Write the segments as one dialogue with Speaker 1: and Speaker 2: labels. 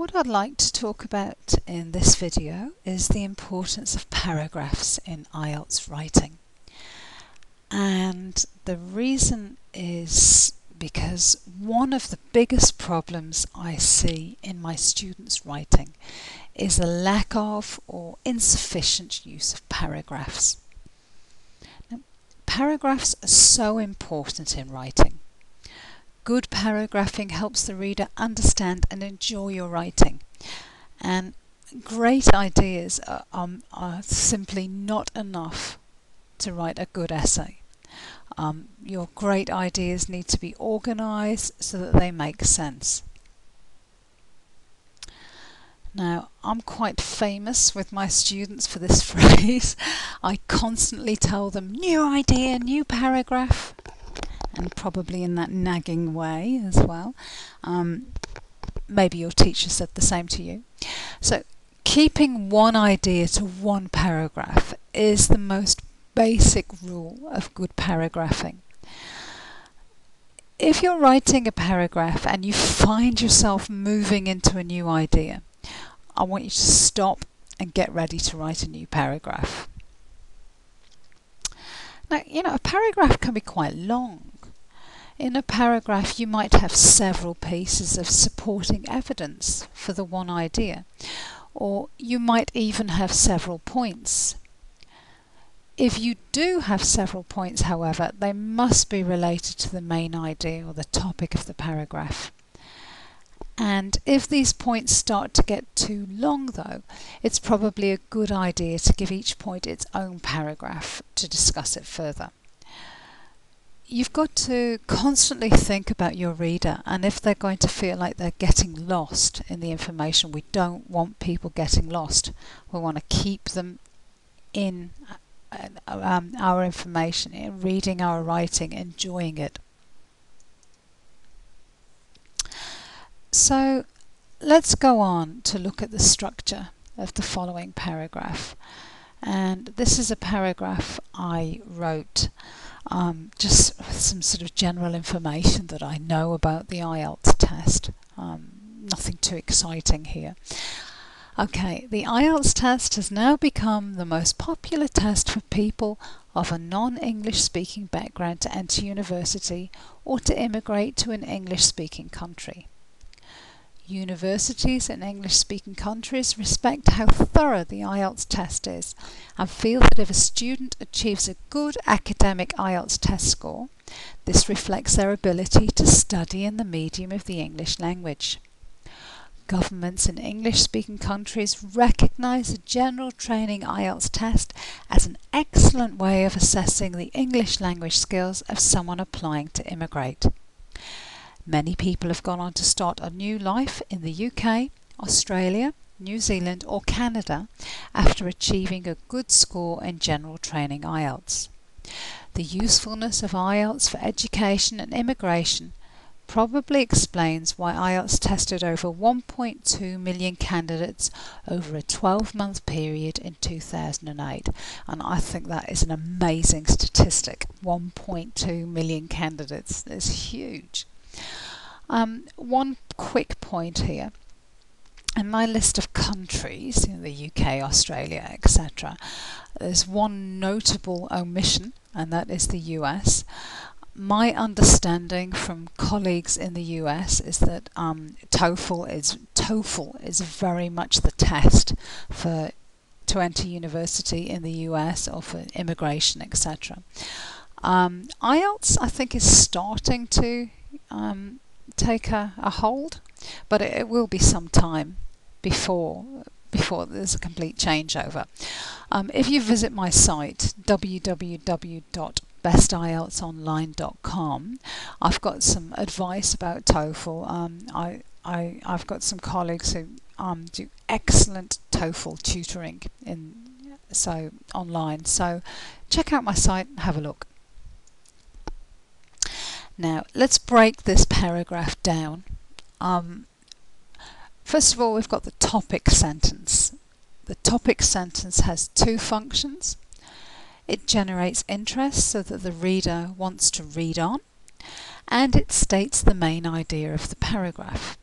Speaker 1: What I'd like to talk about in this video is the importance of paragraphs in IELTS writing. And the reason is because one of the biggest problems I see in my students' writing is a lack of or insufficient use of paragraphs. Now, paragraphs are so important in writing. Good paragraphing helps the reader understand and enjoy your writing, and great ideas are simply not enough to write a good essay. Your great ideas need to be organised so that they make sense. Now, I'm quite famous with my students for this phrase. I constantly tell them, new idea, new paragraph, and probably in that nagging way as well. Maybe your teacher said the same to you. So keeping one idea to one paragraph is the most basic rule of good paragraphing. If you're writing a paragraph and you find yourself moving into a new idea, I want you to stop and get ready to write a new paragraph. Now, a paragraph can be quite long. In a paragraph, you might have several pieces of supporting evidence for the one idea, or you might even have several points. If you do have several points, however, they must be related to the main idea or the topic of the paragraph. And if these points start to get too long, though, it's probably a good idea to give each point its own paragraph to discuss it further. You've got to constantly think about your reader, and if they're going to feel like they're getting lost in the information, we don't want people getting lost. We want to keep them in our information, in reading our writing, enjoying it. So let's go on to look at the structure of the following paragraph. And this is a paragraph I wrote just with some sort of general information that I know about the IELTS test. Nothing too exciting here. Okay, the IELTS test has now become the most popular test for people of a non-English speaking background to enter university or to immigrate to an English speaking country. Universities in English-speaking countries respect how thorough the IELTS test is and feel that if a student achieves a good academic IELTS test score, this reflects their ability to study in the medium of the English language. Governments in English-speaking countries recognise the general training IELTS test as an excellent way of assessing the English language skills of someone applying to immigrate. Many people have gone on to start a new life in the UK, Australia, New Zealand or Canada after achieving a good score in general training IELTS. The usefulness of IELTS for education and immigration probably explains why IELTS tested over 1.2 million candidates over a 12-month period in 2008, and I think that is an amazing statistic. 1.2 million candidates is huge. One quick point here. In my list of countries, the UK, Australia, etc., there's one notable omission, and that is the US. My understanding from colleagues in the US is that TOEFL is very much the test to enter university in the US or for immigration, etc. IELTS, I think, is starting to take a hold, but it will be some time before there's a complete changeover. If you visit my site www.bestieltsonline.com, I've got some advice about TOEFL. I've got some colleagues who do excellent TOEFL tutoring online. So check out my site and have a look. Now, let's break this paragraph down. First of all, we've got the topic sentence. The topic sentence has two functions. It generates interest so that the reader wants to read on, and it states the main idea of the paragraph.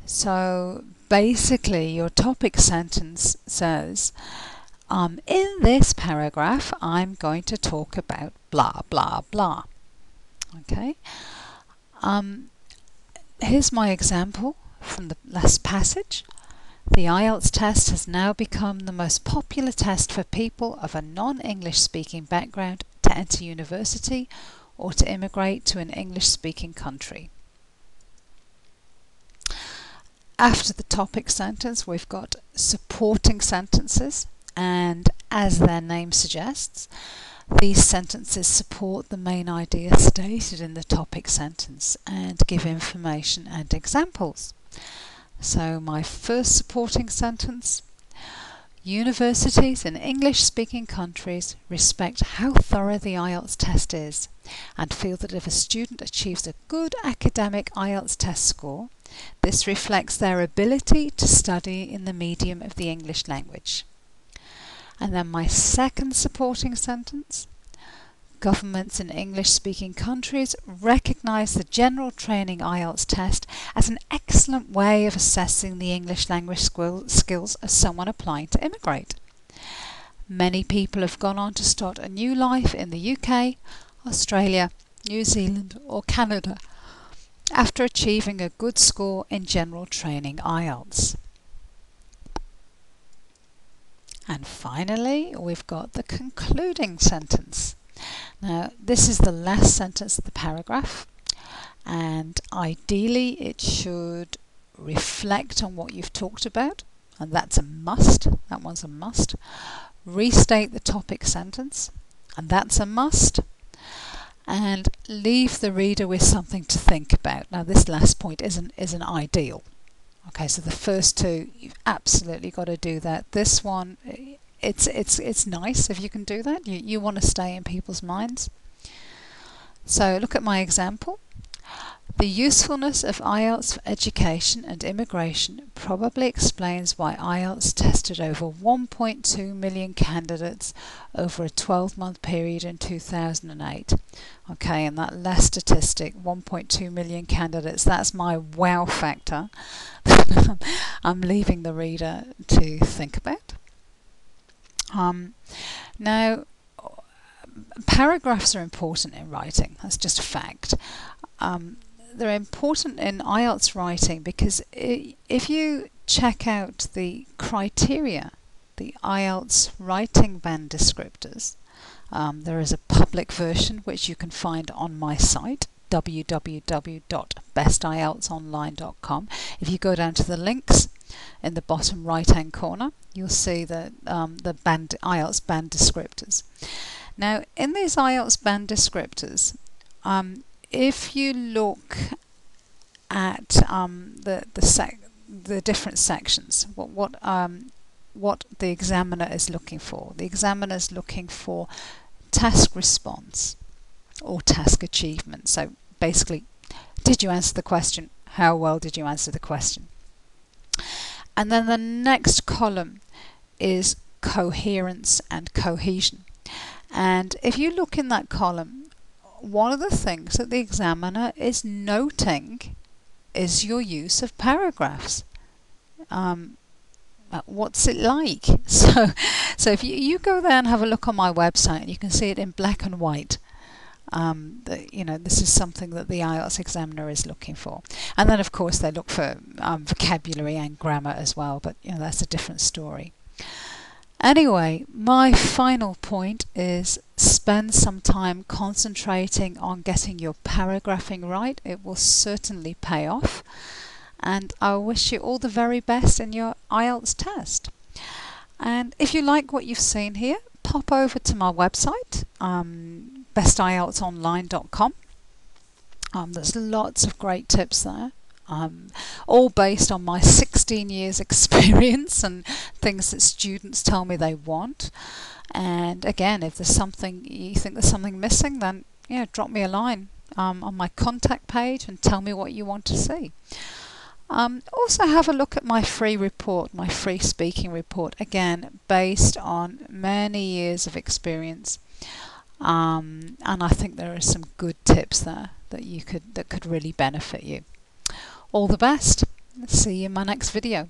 Speaker 1: So basically your topic sentence says, in this paragraph I'm going to talk about blah blah blah. Okay. Here's my example from the last passage. The IELTS test has now become the most popular test for people of a non-English speaking background to enter university or to immigrate to an English-speaking country. After the topic sentence, we've got supporting sentences, and as their name suggests, these sentences support the main idea stated in the topic sentence and give information and examples. So my first supporting sentence: universities in English-speaking countries respect how thorough the IELTS test is and feel that if a student achieves a good academic IELTS test score, this reflects their ability to study in the medium of the English language. And then my second supporting sentence: governments in English-speaking countries recognise the general training IELTS test as an excellent way of assessing the English language skills of someone applying to immigrate. Many people have gone on to start a new life in the UK, Australia, New Zealand or Canada after achieving a good score in general training IELTS. And finally, we've got the concluding sentence. Now, this is the last sentence of the paragraph, and ideally it should reflect on what you've talked about, and that's a must. That one's a must. Restate the topic sentence, and that's a must. And leave the reader with something to think about. Now, this last point isn't ideal. Okay, so the first two, you've absolutely got to do that. This one, it's nice if you can do that. You want to stay in people's minds. So look at my example. The usefulness of IELTS for education and immigration probably explains why IELTS tested over 1.2 million candidates over a 12-month period in 2008. Okay, and that last statistic, 1.2 million candidates, that's my wow factor. I'm leaving the reader to think about. Now, paragraphs are important in writing. That's just a fact. They're important in IELTS writing because if you check out the criteria, the IELTS writing band descriptors, there is a public version which you can find on my site, www.bestieltsonline.com. If you go down to the links in the bottom right hand corner, you'll see the IELTS band descriptors. Now, in these IELTS band descriptors, if you look at the different sections, what the examiner is looking for. The examiner is looking for task response or task achievement. So basically, did you answer the question? How well did you answer the question? And then the next column is coherence and cohesion. And if you look in that column, one of the things that the examiner is noting is your use of paragraphs. What's it like? So if you go there and have a look on my website, you can see it in black and white. This is something that the IELTS examiner is looking for. And then, of course, they look for vocabulary and grammar as well, but that's a different story. Anyway, my final point is spend some time concentrating on getting your paragraphing right. It will certainly pay off. And I wish you all the very best in your IELTS test. And if you like what you've seen here, pop over to my website, bestieltsonline.com. There's lots of great tips there. All based on my 16 years experience and things that students tell me they want. And again, if there's something you think there's something missing, then drop me a line on my contact page and tell me what you want to see. Also have a look at my free report, my free speaking report, again based on many years of experience, and I think there are some good tips there that could really benefit you. All the best, See you in my next video.